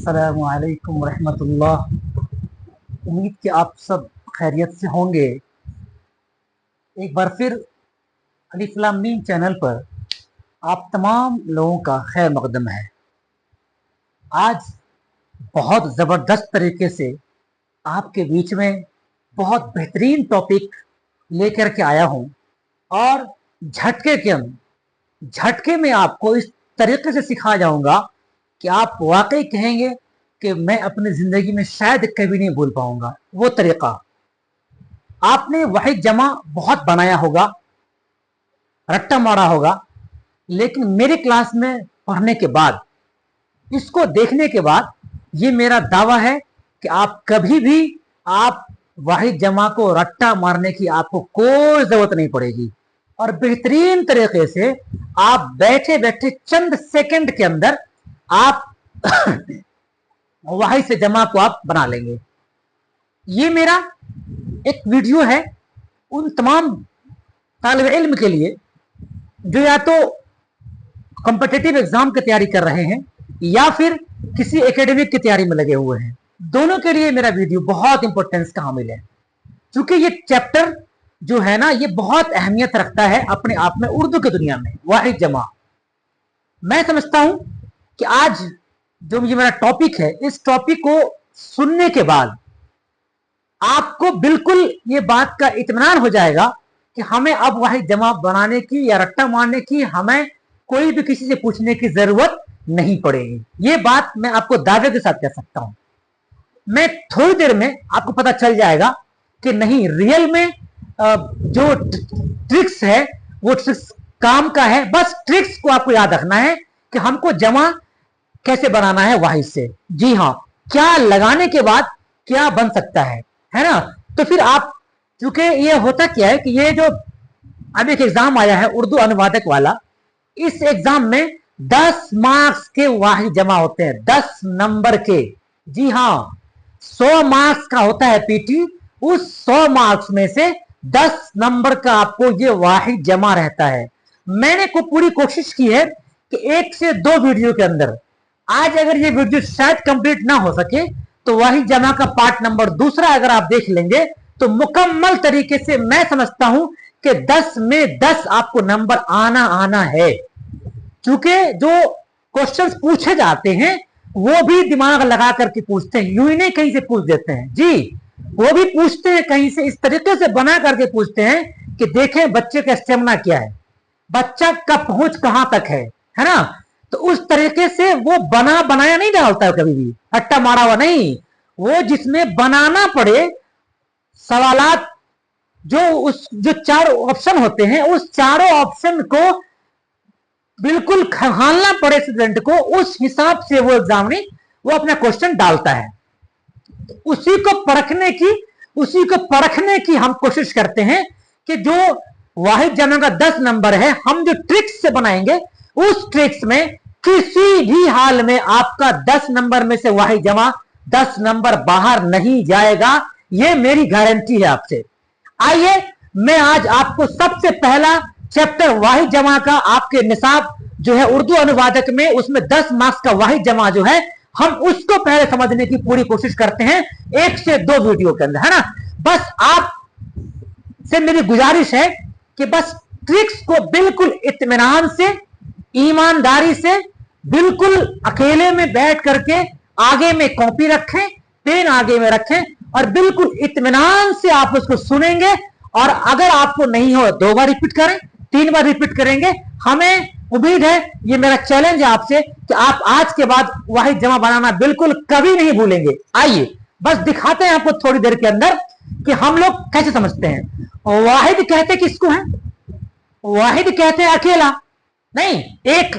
अस्सलामु अलैकुम रहमतुल्लाह। उम्मीद कि आप सब खैरियत से होंगे। एक बार फिर अलिफ लाम मीम चैनल पर आप तमाम लोगों का खैर मकदम है। आज बहुत ज़बरदस्त तरीके से आपके बीच में बहुत बेहतरीन टॉपिक लेकर के आया हूँ और झटके में आपको इस तरीके से सिखा जाऊंगा कि आप वाकई कहेंगे कि मैं अपनी ज़िंदगी में शायद कभी नहीं भूल पाऊंगा। वो तरीका आपने वाहिद जमा बहुत बनाया होगा, रट्टा मारा होगा, लेकिन मेरे क्लास में पढ़ने के बाद, इसको देखने के बाद ये मेरा दावा है कि आप कभी भी आप वाहिद जमा को रट्टा मारने की आपको कोई ज़रूरत नहीं पड़ेगी और बेहतरीन तरीके से आप बैठे बैठे चंद सेकंड के अंदर आप वाहिद से जमा को आप बना लेंगे। ये मेरा एक वीडियो है उन तमाम तालिब इल्म के लिए जो या तो कॉम्पिटिटिव एग्जाम की तैयारी कर रहे हैं या फिर किसी एकेडमिक की तैयारी में लगे हुए हैं। दोनों के लिए मेरा वीडियो बहुत इंपॉर्टेंस का हामिल है, क्योंकि ये चैप्टर जो है ना, ये बहुत अहमियत रखता है अपने आप में उर्दू की दुनिया में। वाहिद जमा, मैं समझता हूं कि आज जो ये मेरा टॉपिक है, इस टॉपिक को सुनने के बाद आपको बिल्कुल ये बात का इत्मीनान हो जाएगा कि हमें अब वाहिद जमा बनाने की या रट्टा मारने की हमें कोई भी किसी से पूछने की जरूरत नहीं पड़ेगी। ये बात मैं आपको दावे के साथ कह सकता हूं। मैं थोड़ी देर में आपको पता चल जाएगा कि नहीं, रियल में जो ट्रिक्स है वो ट्रिक्स काम का है। बस ट्रिक्स को आपको याद रखना है कि हमको जमा कैसे बनाना है वाहिद से। जी हाँ, क्या लगाने के बाद क्या बन सकता है ना। तो फिर आप, चूंकि ये होता क्या है कि ये जो अब एक एग्जाम आया है उर्दू अनुवादक वाला, इस एग्जाम में 10 मार्क्स के वाहिद जमा होते हैं, 10 नंबर के। जी हाँ, 100 मार्क्स का होता है पीटी, उस 100 मार्क्स में से 10 नंबर का आपको ये वाहिद जमा रहता है। मैंने को पूरी कोशिश की है कि 1 से 2 वीडियो के अंदर, आज अगर ये वीडियो शायद कंप्लीट ना हो सके तो वाहिद जमा का पार्ट नंबर 2 अगर आप देख लेंगे तो मुकम्मल तरीके से मैं समझता हूं कि 10 में 10 आपको नंबर आना है। क्योंकि जो क्वेश्चंस पूछे जाते हैं वो भी दिमाग लगा करके पूछते हैं, यूं ही नहीं कहीं से पूछ देते हैं। जी, वो भी पूछते हैं कहीं से, इस तरीके से बना करके पूछते हैं कि देखें बच्चे का स्टेमिना क्या है, बच्चा का पहुंच कहां तक है ना। तो उस तरीके से वो बनाया नहीं डालता है कभी भी, अट्टा मारा हुआ नहीं। वो जिसमें बनाना पड़े सवालात, जो 4 ऑप्शन होते हैं, उस चारों ऑप्शन को बिल्कुल खंगालना पड़े स्टूडेंट को, उस हिसाब से वो एग्जाम में वो अपना क्वेश्चन डालता है। उसी को परखने की हम कोशिश करते हैं कि जो वाहिद जमा का 10 नंबर है, हम जो ट्रिक्स से बनाएंगे, उस ट्रिक्स में किसी भी हाल में आपका 10 नंबर में से वाहिद जमा 10 नंबर बाहर नहीं जाएगा। ये मेरी गारंटी है आपसे। आइए, मैं आज आपको सबसे पहला चैप्टर वाहिद जमा का, आपके निसाब जो है उर्दू अनुवादक में, उसमें 10 मार्क्स का वाहिद जमा जो है, हम उसको पहले समझने की पूरी कोशिश करते हैं 1 से 2 वीडियो के अंदर, है ना। बस आप से मेरी गुजारिश है कि बस ट्रिक्स को बिल्कुल इत्मीनान से, ईमानदारी से, बिल्कुल अकेले में बैठ करके आगे में कॉपी रखें, पेन आगे में रखें और बिल्कुल इत्मीनान से आप उसको सुनेंगे। और अगर आपको नहीं हो 2 बार रिपीट करें, 3 बार रिपीट करेंगे। हमें उम्मीद है, ये मेरा चैलेंज है आपसे कि आप आज के बाद वाहिद जमा बनाना बिल्कुल कभी नहीं भूलेंगे। आइए बस दिखाते हैं आपको थोड़ी देर के अंदर कि हम लोग कैसे समझते हैं। वाहिद कहते किसको है? वाहिद कहते हैं अकेला नहीं, एक।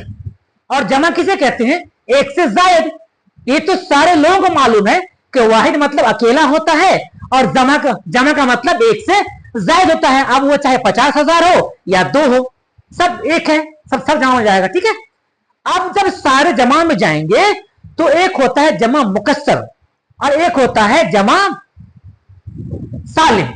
और जमा किसे कहते हैं? एक से जायद। ये तो सारे लोगों को मालूम है कि वाहिद मतलब अकेला होता है और जमा का मतलब एक से जायद होता है। अब वो चाहे 50,000 हो या 2 हो, सब एक है, सब जमा हो जाएगा। ठीक है। अब जब सारे जमा में जाएंगे तो एक होता है जमा मुकस्सर और एक होता है जमा सालिम,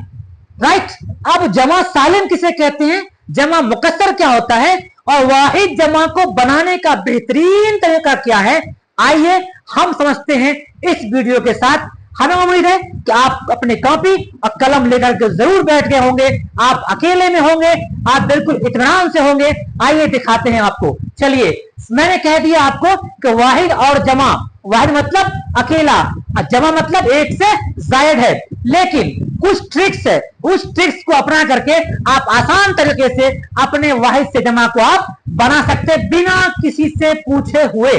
राइट। अब जमा सालिम किसे कहते हैं, जमा मुकस्सर क्या होता है और वाहिद जमा को बनाने का बेहतरीन तरीका क्या है, आइए हम समझते हैं इस वीडियो के साथ। हमें उम्मीद है कि आप अपने कॉपी और कलम लेकर के जरूर बैठ गए होंगे, आप अकेले में होंगे, आप बिल्कुल इत्मीनान से होंगे। आइए दिखाते हैं आपको। चलिए, मैंने कह दिया आपको कि वाहिद और जमा, वाहिद मतलब अकेला और जमा मतलब एक से जायद है, लेकिन कुछ ट्रिक्स है, उस ट्रिक्स को अपना करके आप आसान तरीके से अपने वाहिद से जमा को आप बना सकते बिना किसी से पूछे हुए।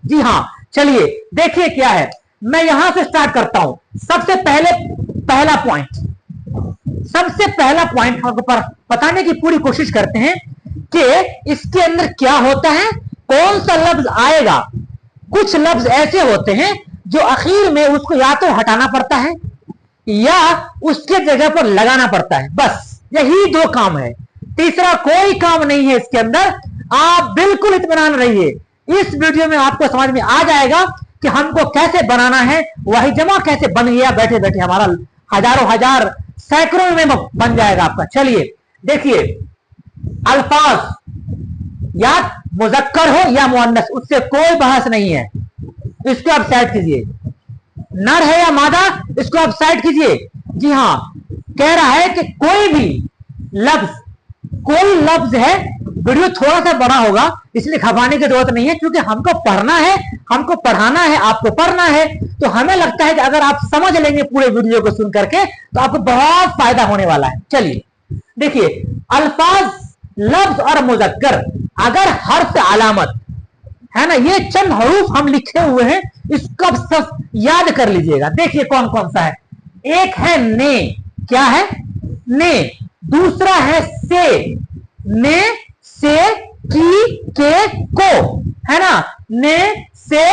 जी हाँ, चलिए देखिए क्या है। मैं यहां से स्टार्ट करता हूं। सबसे पहला पॉइंट हमको बताने की पूरी कोशिश करते हैं कि इसके अंदर क्या होता है, कौन सा लफ्ज आएगा। कुछ लफ्ज ऐसे होते हैं जो आखिर में उसको या तो हटाना पड़ता है या उसके जगह पर लगाना पड़ता है, बस यही दो काम है, तीसरा कोई काम नहीं है इसके अंदर। आप बिल्कुल इत्मीनान रहिए, इस वीडियो में आपको समझ में आ जाएगा कि हमको कैसे बनाना है। वही जमा कैसे बन गया, बैठे बैठे हमारा हजार सैकड़ों में बन जाएगा आपका। चलिए देखिए, अल्फाज या मुजक्कर हो या मुअन्नस, उससे कोई बहस नहीं है, इसको आप साइड कीजिए। नर है या मादा, इसको आप साइड कीजिए। जी हां, कह रहा है कि कोई लफ्ज है। वीडियो थोड़ा सा बड़ा होगा, इसलिए घबराने की जरूरत नहीं है, क्योंकि हमको पढ़ना है, हमको पढ़ाना है, आपको पढ़ना है। तो हमें लगता है कि अगर आप समझ लेंगे पूरे वीडियो को सुन करके तो आपको बहुत फायदा होने वाला है। चलिए देखिए, अल्फाज, लफ्ज और मुजक्कर अगर हर्फ अलामत है ना, ये चंद हरूफ हम लिखे हुए हैं, इसको सब याद कर लीजिएगा। देखिए कौन कौन सा है। एक है ने, क्या है, ने। दूसरा है से, ने से की के को, है ना, ने से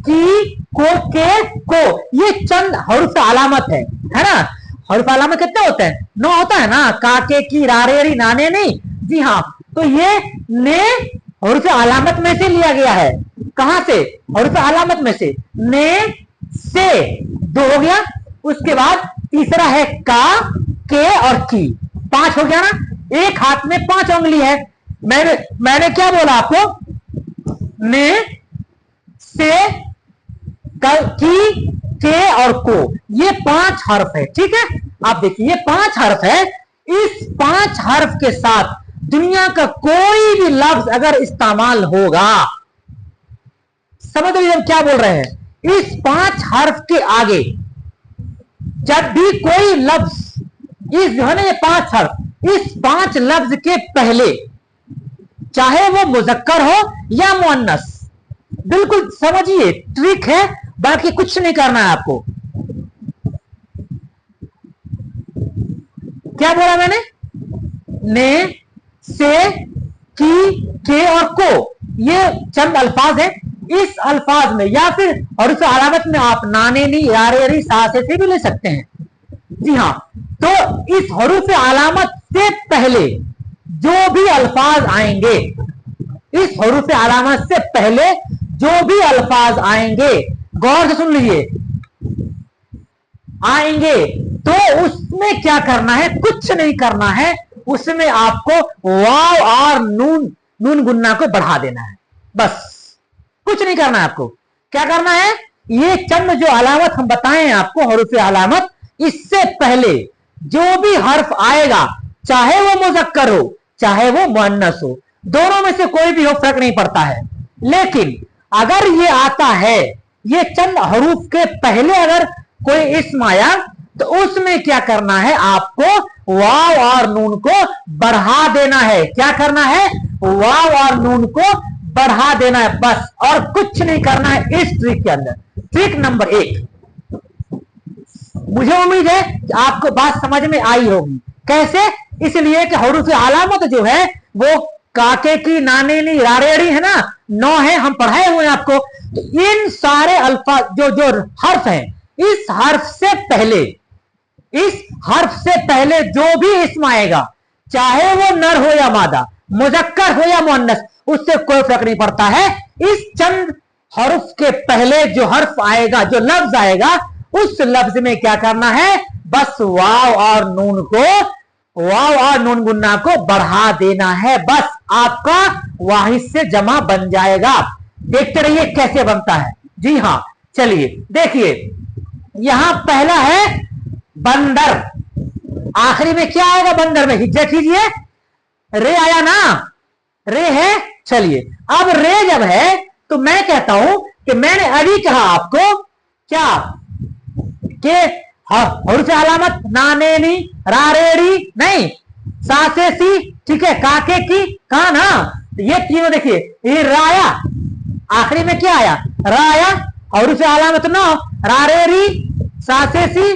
की को के को, ये चंद हरूफ अलामत है ना। हरूफ अलामत कितने होते हैं, 9 होता है ना, काके की रारे री नाने नहीं। जी हाँ, तो ये ने हरूफ अलामत में से लिया गया है। कहां से, हरूफ अलामत में से। ने से 2 हो गया, उसके बाद तीसरा है का, के और की, 5 हो गया ना। एक हाथ में 5 उंगली है। मैंने क्या बोला आपको, ने से की के और को, ये 5 हर्फ है, ठीक है। आप देखिए ये 5 हर्फ है। इस 5 हर्फ के साथ दुनिया का कोई भी लफ्ज अगर इस्तेमाल होगा, समझ लीजिए हम क्या बोल रहे हैं। इस 5 हर्फ के आगे जब भी कोई लफ्ज, इस जो है ना ये 5 हर्फ, इस 5 लफ्ज के पहले, चाहे वो मुजक्कर हो या मुअन्नस, बिल्कुल समझिए, ट्रिक है, बाकी कुछ नहीं करना है आपको। क्या बोला मैंने, ने से की के और को, ये चंद अल्फाज है। इस अल्फाज में या फिर हरूफ अलामत में आप नाने नी यारे री सासे से भी ले सकते हैं। जी हां, तो इस हरूफ अलामत से पहले जो भी अल्फाज आएंगे, इस हरूफ अलामत से पहले जो भी अल्फाज आएंगे, गौर से सुन लीजिए, आएंगे तो उसमें क्या करना है, कुछ नहीं करना है, उसमें आपको वाव और नून गुन्ना को बढ़ा देना है, बस कुछ नहीं करना है आपको। क्या करना है, ये चंद जो अलामत हम बताएं आपको, हरूफ अलामत, इससे पहले जो भी हर्फ आएगा, चाहे वो मुजक्कर हो चाहे वो मुअन्नस हो, दोनों में से कोई भी हो, फर्क नहीं पड़ता है। लेकिन अगर ये आता है, ये चंद हरूफ के पहले अगर कोई इस्म आया, तो उसमें क्या करना है, आपको वाव और नून को बढ़ा देना है। क्या करना है, वाव और नून को बढ़ा देना है, बस, और कुछ नहीं करना है इस ट्रिक के अंदर। ट्रिक नंबर 1, मुझे उम्मीद है कि आपको बात समझ में आई होगी। कैसे, इसलिए कि हरूफ अलामत जो है वो काके की नाने नी रारेड़ी है ना, 9 है, हम पढ़ाए हुए हैं आपको। तो इन सारे अल्फाज जो हर्फ हैं, इस हर्फ से पहले जो भी इस्म आएगा, चाहे वो नर हो या मादा, मुजक्कर हो या मुअन्नस, उससे कोई फर्क नहीं पड़ता है। इस चंद हर्फ के पहले जो हर्फ आएगा, जो लफ्ज आएगा, उस लफ्ज में क्या करना है, बस वाव और नून गुन्ना को बढ़ा देना है, बस आपका वाहिद से जमा बन जाएगा। देखते रहिए कैसे बनता है। जी हां, चलिए देखिए, यहां पहला है बंदर, आखिरी में क्या आएगा बंदर में, हिज्जा कीजिए, रे आया ना, रे है। चलिए अब रे जब है तो मैं कहता हूं कि मैंने अभी कहा आपको क्या कि हुर्फ अलामत ना ने नी रा रे री नहीं, सा से सी, ठीक है, काके की कहा ना, ये तीनों देखिए, ये राया आखिरी में क्या आया, राया, हुर्फ अलामत ना, रा रे री, सा से सी,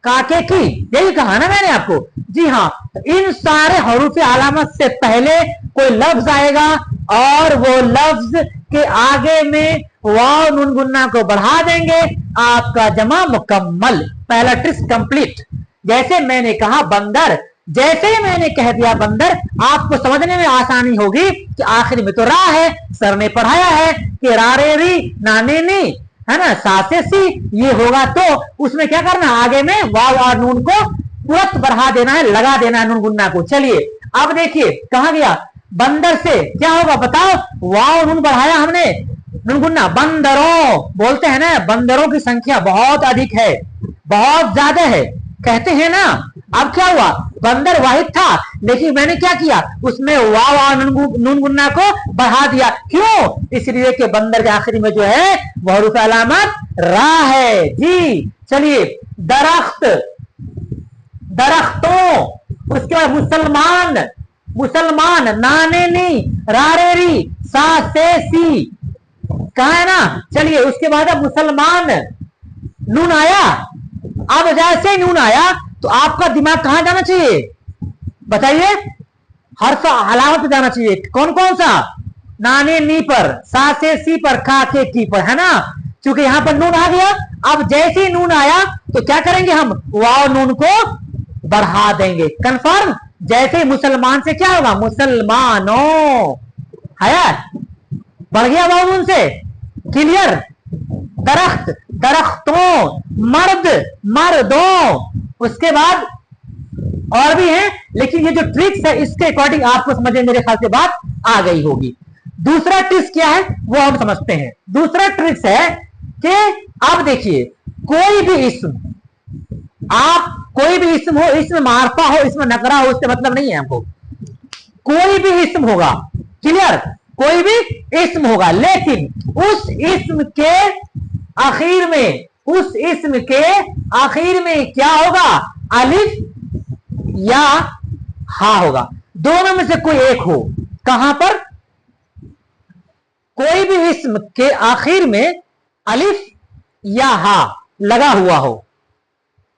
काके की, यही कहा ना मैंने आपको। जी हाँ, इन सारे हुरूफ अलामत से पहले कोई लफ्ज आएगा और वो लफ्ज के आगे में वाव नून गुन्ना को बढ़ा देंगे, आपका जमा मुकम्मल, पहला ट्रिक्स कंप्लीट। जैसे मैंने कहा बंदर, जैसे ही मैंने कह दिया बंदर, आपको समझने में आसानी होगी कि आखिर में तो रा है, सर ने पढ़ाया है कि रा रे री नाने नी, है ना, सा से सी, ये होगा तो उसमें क्या करना, आगे में वाव और नून को तुरंत बढ़ा देना है, लगा देना है नून गुन्ना को। चलिए अब देखिए कहा गया, बंदर से क्या होगा बताओ, वाव नून बढ़ाया हमने, नून गुन्ना, बंदरों बोलते हैं ना, बंदरों की संख्या बहुत अधिक है, बहुत ज्यादा है, कहते हैं ना। अब क्या हुआ, बंदर वाहिद था, लेकिन मैंने क्या किया, उसमें वाव और नून गुन्ना को बढ़ा दिया, क्यों, इसलिए कि बंदर के आखिरी में जो है वह हुरूफ अलामत रा है। जी चलिए, दरख्त, दरख्तों, उसके बाद मुसलमान, मुसलमान, नाने नी रा रे री, सा से सी, कहा है ना। चलिए उसके बाद अब मुसलमान, नून आया, अब जैसे नून आया तो आपका दिमाग कहां जाना चाहिए बताइए, हर्फ अलामत पे जाना चाहिए, कौन कौन सा, नाने नी पर, सा से सी पर, का के की पर, है ना, क्योंकि यहां पर नून आ गया। अब जैसे ही नून आया तो क्या करेंगे हम, वाव नून को बढ़ा देंगे, कंफर्म। जैसे मुसलमान से क्या होगा, मुसलमानों, है बढ़ गया वाव नून से, क्लियर। दरख्त, दरख्तों, मर्द, मर्दों, उसके बाद और भी है, लेकिन ये जो ट्रिक्स है इसके अकॉर्डिंग आपको समझे मेरे ख्याल से बात आ गई होगी। दूसरा ट्रिक्स क्या है वो हम समझते हैं। दूसरा ट्रिक्स है कि अब देखिए, कोई भी इस्म, आप कोई भी इस्म हो, इसमें मारफा हो, इसमें नकरा हो, उससे मतलब नहीं है हमको, कोई भी इस्म होगा, क्लियर, कोई भी इस्म होगा, लेकिन उस इस्म के आखिर में, उस इस्म के आखिर में क्या होगा, अलिफ या हा होगा, दोनों में से कोई एक हो। कहां पर, कोई भी इस्म के आखिर में अलिफ या हा लगा हुआ हो,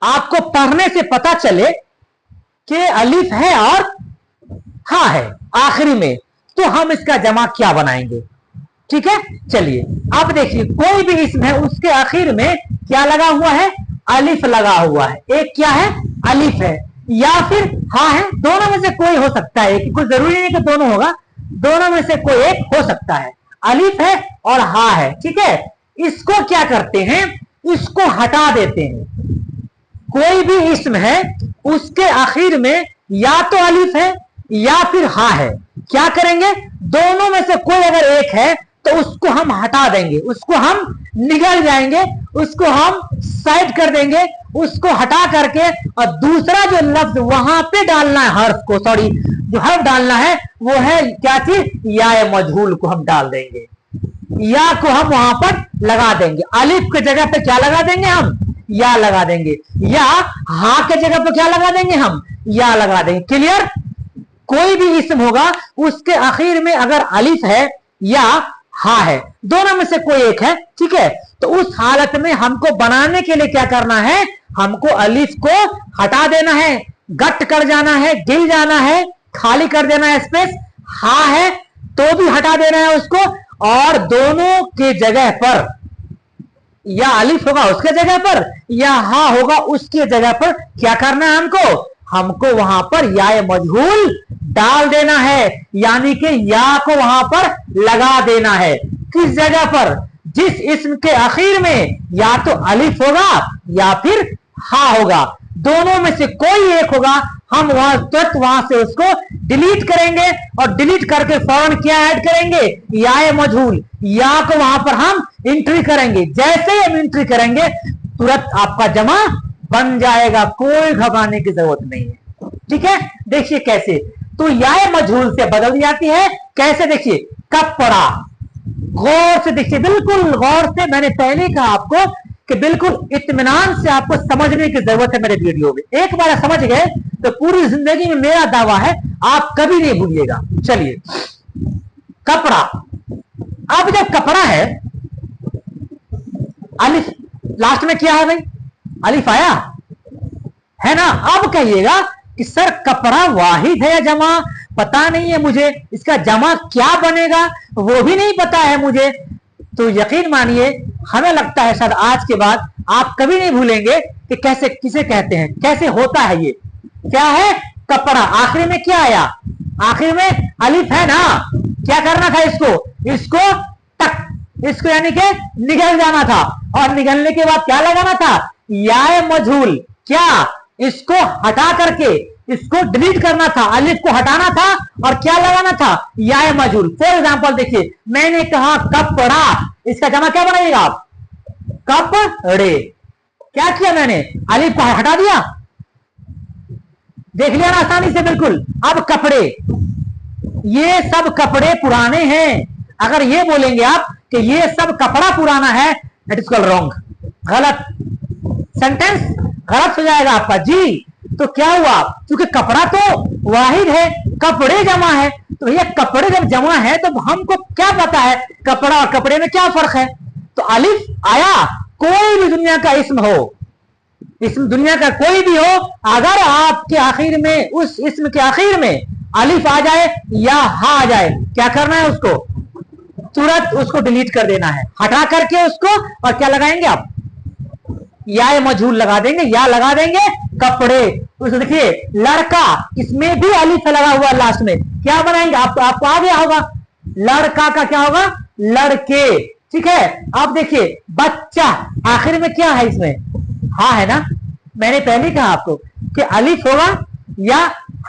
आपको पढ़ने से पता चले कि अलिफ है और हा है आखिरी में, तो हम इसका जमा क्या बनाएंगे, ठीक है। चलिए अब देखिए, कोई भी इस्म है उसके आखिर में क्या लगा हुआ है, अलिफ लगा हुआ है, एक क्या है, अलिफ है या फिर हा है, दोनों में से कोई हो सकता है, कि कुछ जरूरी नहीं कि दोनों होगा, दोनों में से कोई एक हो सकता है, अलिफ है और हा है, ठीक है। इसको क्या करते हैं, इसको हटा देते हैं। कोई भी इस्म है उसके आखिर में या तो अलिफ है या फिर हा है, क्या करेंगे, दोनों में से कोई अगर एक है तो उसको हम हटा देंगे, उसको हम निगल जाएंगे, उसको हम साइड कर देंगे, उसको हटा करके और दूसरा जो लफ्ज वहां पे डालना है, हर्फ को, सॉरी जो हर्फ डालना है वो है क्या चीज, या मजहूल को हम डाल देंगे, या को हम वहां पर लगा देंगे, अलिफ के जगह पे क्या लगा देंगे हम, या लगा देंगे, या हा के जगह पे क्या लगा देंगे हम, या लगा देंगे, क्लियर। कोई भी इस्म होगा उसके आखिर में अगर अलिफ है या हा है, दोनों में से कोई एक है, ठीक है, तो उस हालत में हमको बनाने के लिए क्या करना है, हमको अलिफ को हटा देना है, गट कर जाना है, गिर जाना है, खाली कर देना है स्पेस, हा है तो भी हटा देना है उसको, और दोनों के जगह पर या अलिफ होगा उसके जगह पर या हा होगा उसके जगह पर क्या करना है हमको वहां पर या मजहूल डाल देना है, यानी कि या को वहां पर लगा देना है, किस जगह पर, जिस इस्म के आखिर में या तो अलिफ होगा या फिर हा होगा, दोनों में से कोई एक होगा, हम वहां से उसको डिलीट करेंगे और डिलीट करके फौरन क्या ऐड करेंगे, या मजहूल, या को वहां पर हम एंट्री करेंगे, जैसे ही हम एंट्री करेंगे तुरंत आपका जमा बन जाएगा, कोई घबराने की जरूरत नहीं है। ठीक है, देखिए कैसे, तो या मजहूल से बदल जाती है। कैसे, देखिए कपड़ा, गौर से देखिए, बिल्कुल गौर से, मैंने पहले कहा आपको कि बिल्कुल इत्मीनान से आपको समझने की जरूरत है मेरे वीडियो में। एक बार समझ गए तो पूरी जिंदगी में मेरा दावा है आप कभी नहीं भूलिएगा। चलिए, कपड़ा, अब जब कपड़ा है, अलिफ लास्ट में क्या है भाई, अलिफ आया है ना। अब कहिएगा कि सर कपड़ा वाहिद है या जमा, पता नहीं है मुझे, इसका जमा क्या बनेगा वो भी नहीं पता है मुझे। तो यकीन मानिए, हमें लगता है शायद आज के बाद आप कभी नहीं भूलेंगे कि कैसे, किसे कहते हैं, कैसे होता है ये। क्या है, कपड़ा, आखिर में क्या आया, आखिर में अलिफ है ना। क्या करना था इसको, इसको टक, इसको यानी कि निगल जाना था, और निगलने के बाद क्या लगाना था, या मजहूल। क्या, इसको हटा करके इसको डिलीट करना था, अलिफ को हटाना था और क्या लगाना था, या मजहूल। फॉर एग्जांपल देखिए, मैंने कहा कपड़ा, इसका जमा क्या बनाइएगा आप, कपड़े। क्या किया मैंने, अलिफ को हटा दिया, देख लिया ना आसानी से, बिल्कुल। अब कपड़े, ये सब कपड़े पुराने हैं। अगर ये बोलेंगे आप कि ये सब कपड़ा पुराना है, दैट इज कॉल्ड रॉन्ग, गलत सेंटेंस, गलत हो जाएगा आपका जी। तो क्या हुआ, क्योंकि कपड़ा तो वाहिद है, कपड़े जमा है, तो भैया कपड़े जब जमा है तो हमको क्या पता है कपड़ा और कपड़े में क्या फर्क है। तो अलिफ आया, कोई भी दुनिया का इस्म हो, इसम दुनिया का कोई भी हो, अगर आपके आखिर में, उस इस्म के आखिर में अलिफ आ जाए या हा आ जाए, क्या करना है, उसको तुरंत उसको डिलीट कर देना है, हटा करके उसको, और क्या लगाएंगे आप, या मजहूल लगा देंगे, या लगा देंगे कपड़े। तो देखिए लड़का, इसमें भी अलिफ लगा हुआ लास्ट में, क्या बनाएंगे आपको आ गया होगा, लड़का का क्या होगा, लड़के। ठीक है, अब देखिए बच्चा, आखिर में क्या है, इसमें हा है ना। मैंने पहले कहा आपको कि अलिफ होगा या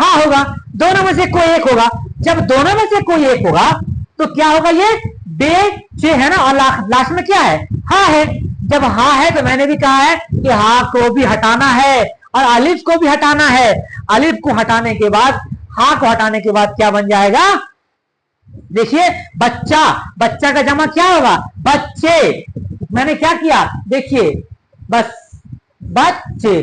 हा होगा, दोनों में से कोई एक होगा। जब दोनों में से कोई एक होगा तो क्या होगा, ये बेचे है ना, और लास्ट में क्या है, हा है। जब हा है तो मैंने भी कहा है कि हा को भी हटाना है और अलिफ को भी हटाना है। अलिफ को हटाने के बाद, हा को हटाने के बाद क्या बन जाएगा, देखिए बच्चा, बच्चा का जमा क्या होगा, बच्चे। मैंने क्या किया, देखिए बस बच्चे,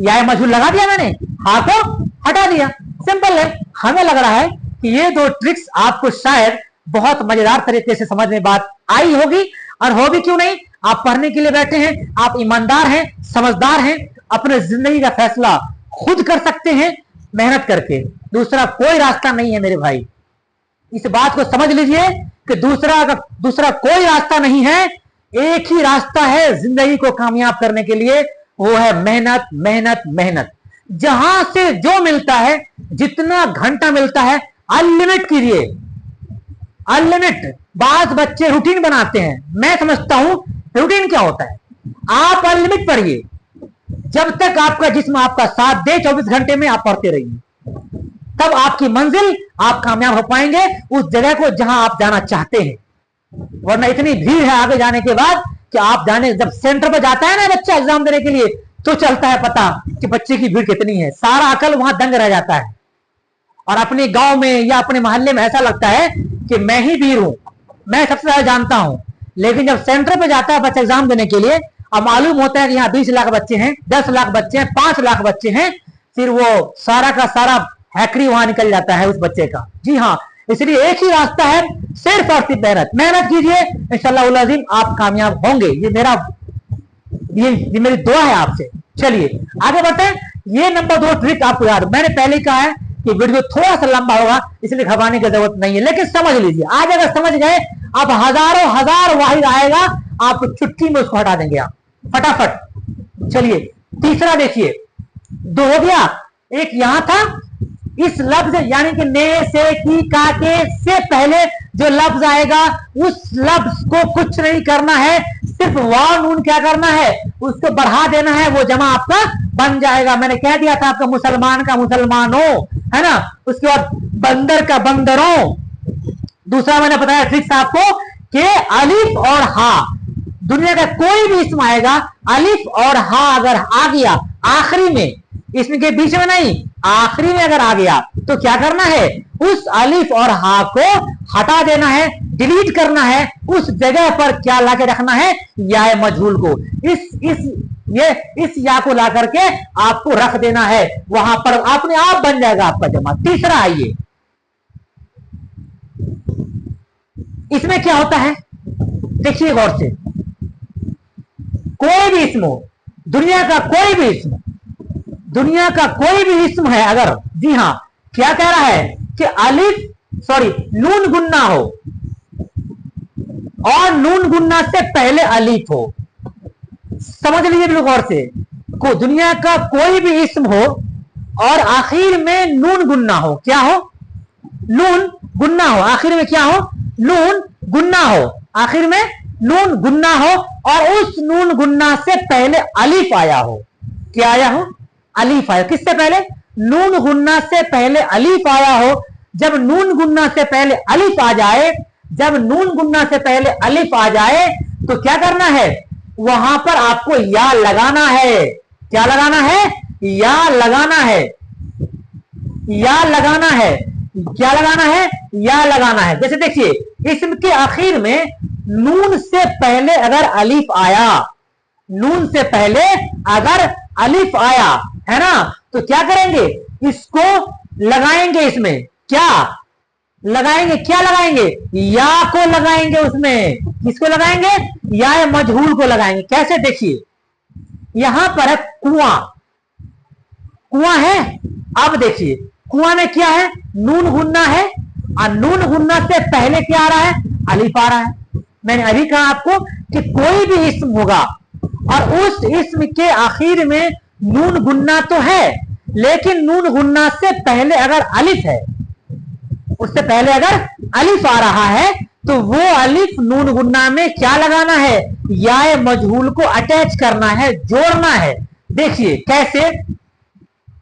या मजहूल लगा दिया मैंने, हा को हटा दिया, सिंपल है। हमें लग रहा है कि ये दो ट्रिक्स आपको शायद बहुत मजेदार तरीके से समझ में बात आई होगी, और होगी क्यों नहीं, आप पढ़ने के लिए बैठे हैं, आप ईमानदार हैं, समझदार हैं, अपने जिंदगी का फैसला खुद कर सकते हैं मेहनत करके, दूसरा कोई रास्ता नहीं है मेरे भाई। इस बात को समझ लीजिए कि दूसरा कोई रास्ता नहीं है, एक ही रास्ता है जिंदगी को कामयाब करने के लिए, वो है मेहनत, मेहनत, मेहनत। जहां से जो मिलता है, जितना घंटा मिलता है, अनलिमिट कीजिए, अनलिमिट। बात बच्चे रूटीन बनाते हैं, मैं समझता हूं रूटीन क्या होता है, आप अनलिमिट पढ़िए, जब तक आपका जिस्म आपका साथ दे, 24 घंटे में आप पढ़ते रहिए, तब आपकी मंजिल, आप कामयाब हो पाएंगे उस जगह को जहां आप जाना चाहते हैं। वरना इतनी भीड़ है आगे जाने के बाद कि आप जाने, जब सेंटर पर जाता है ना बच्चा एग्जाम देने के लिए, तो चलता है पता कि बच्चे की भीड़ कितनी है, सारा अकल वहां दंग रह जाता है। और अपने गांव में या अपने मोहल्ले में ऐसा लगता है कि मैं ही वीर हूं, मैं सबसे ज्यादा जानता हूं। लेकिन जब सेंटर पे जाता है बच्चा एग्जाम देने के लिए, अब मालूम होता है कि यहाँ 20 लाख बच्चे हैं, 10 लाख बच्चे हैं, 5 लाख बच्चे हैं, फिर वो सारा का सारा हैकरी वहां निकल जाता है उस बच्चे का। जी हाँ, इसलिए एक ही रास्ता है, सिर्फ और सिर्फ मेहनत। मेहनत कीजिए, इंशाअल्लाह अज़ीम आप कामयाब होंगे। ये मेरी दुआ है आपसे। चलिए आगे बढ़ते हैं। ये नंबर 2 ट्रिक आपको याद, मैंने पहले कहा है कि वीडियो थोड़ा सा लंबा होगा, इसलिए घबराने की जरूरत नहीं है, लेकिन समझ लीजिए। आज अगर समझ गए, आप हजारों हजार वाहिद आएगा, आप चुटकी में उसको हटा देंगे आप फटाफट। चलिए तीसरा देखिए, 2 हो गया, एक यहां था, इस लफ्ज यानी कि ने, से, की, का, के से पहले जो लफ्ज आएगा, उस लफ्ज को कुछ नहीं करना है, सिर्फ वाव नून क्या करना है, उसको बढ़ा देना है, वो जमा आपका बन जाएगा। मैंने कह दिया था आपका मुसलमान का मुसलमानों, है ना, उसके बाद बंदर का बंदरों। दूसरा मैंने बताया ट्रिक्स आपको कि अलिफ और हा, दुनिया का कोई भी इसम आएगा, अलिफ और हा अगर आ गया आखिरी में, इसमें के बीच में नहीं, आखिरी में अगर आ गया तो क्या करना है, उस अलिफ और हा को हटा देना है, डिलीट करना है, उस जगह पर क्या लाके रखना है, या मजहूल को, इस या को ला करके आपको रख देना है, वहां पर अपने आप बन जाएगा आपका जमा। तीसरा आइए, इसमें क्या होता है, देखिए गौर से, कोई भी इस्म हो, दुनिया का कोई भी इस्म, दुनिया का कोई भी इस्म है अगर, जी हां, क्या कह रहा है कि नून गुन्ना हो और नून गुन्ना से पहले अलिफ हो, समझ लीजिए बिल्कुल गौर से, को दुनिया का कोई भी इस्म हो और आखिर में नून गुन्ना हो, क्या हो, नून गुन्ना हो, आखिर में क्या हो, नून गुन्ना हो, आखिर में नून गुन्ना हो, और उस नून गुन्ना से पहले अलिफ आया हो, क्या आया हो, अलिफ आया, किससे पहले, नून गुन्ना से पहले अलिफ आया हो। जब नून गुन्ना से पहले अलिफ आ जाए, जब नून गुन्ना से पहले अलिफ आ जाए तो क्या करना है, वहां पर आपको या लगाना है, क्या लगाना है, या लगाना है, या लगाना है, क्या लगाना है, या लगाना है। जैसे देखिए, इस्म के आखिर में नून से पहले अगर अलिफ आया, नून से पहले अगर अलिफ आया है ना, तो क्या करेंगे, इसको लगाएंगे, इसमें क्या लगाएंगे, क्या लगाएंगे, या को लगाएंगे, उसमें किसको लगाएंगे, या मजहूल को लगाएंगे। कैसे, देखिए यहां पर है कुआं, कुआं है, अब देखिए कुआं में क्या है, नून गुन्ना है, और नून गुन्ना से पहले क्या आ रहा है, अलिफ आ रहा है। मैंने अभी कहा आपको कि कोई भी इस्म होगा और उस इस्म के आखिर में नून गुन्ना तो है, लेकिन नून गुन्ना से पहले अगर अलिफ है, उससे पहले अगर अलिफ आ रहा है, तो वो अलिफ नून गुन्ना में क्या लगाना है, या मजहूल को अटैच करना है, जोड़ना है। देखिए कैसे,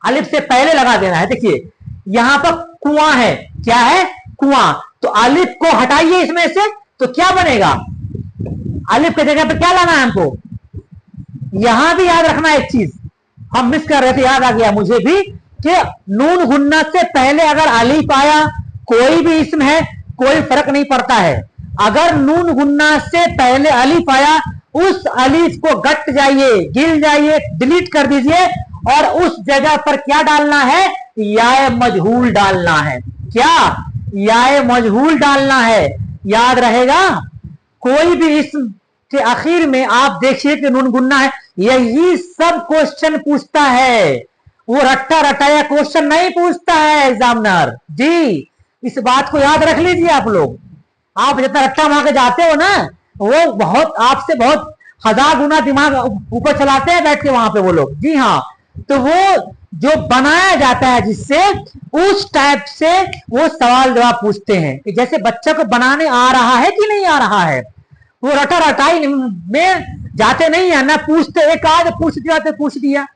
अलिफ से पहले लगा देना है। देखिए यहां पर कुआं है, क्या है, कुआं, तो अलिफ को हटाइए इसमें से, तो क्या बनेगा, अलिफ की जगह पर क्या लाना है हमको, यहां भी याद रखना एक चीज, हम मिस कर रहे थे, याद आ गया मुझे भी, कि नून गुन्ना से पहले अगर अलिफ आया, कोई भी इस्म है, कोई फर्क नहीं पड़ता है, अगर नून गुन्ना से पहले अलिफ आया, उस अलिफ को गट जाइए, गिल जाइए, डिलीट कर दीजिए, और उस जगह पर क्या डालना है, या मजहूल डालना है, क्या, या मजहूल डालना है। याद रहेगा, कोई भी इस्म के आखिर में आप देखिए कि नून गुन्ना है, यही सब क्वेश्चन पूछता है, वो रट्टा रटाया क्वेश्चन नहीं पूछता है एग्जामिनर जी, इस बात को याद रख लीजिए आप लोग। आप जितना रट्टा मार के जाते हो ना, वो बहुत आपसे बहुत 1000 गुना दिमाग ऊपर चलाते हैं बैठ के वहां पे वो लोग, जी हाँ। तो वो जो बनाया जाता है जिससे, उस टाइप से वो सवाल जवाब पूछते हैं, कि जैसे बच्चा को बनाने आ रहा है कि नहीं आ रहा है, वो रटा रटाई में जाते नहीं है ना, पूछते, एक आध पूछ दिया तो पूछ दिया,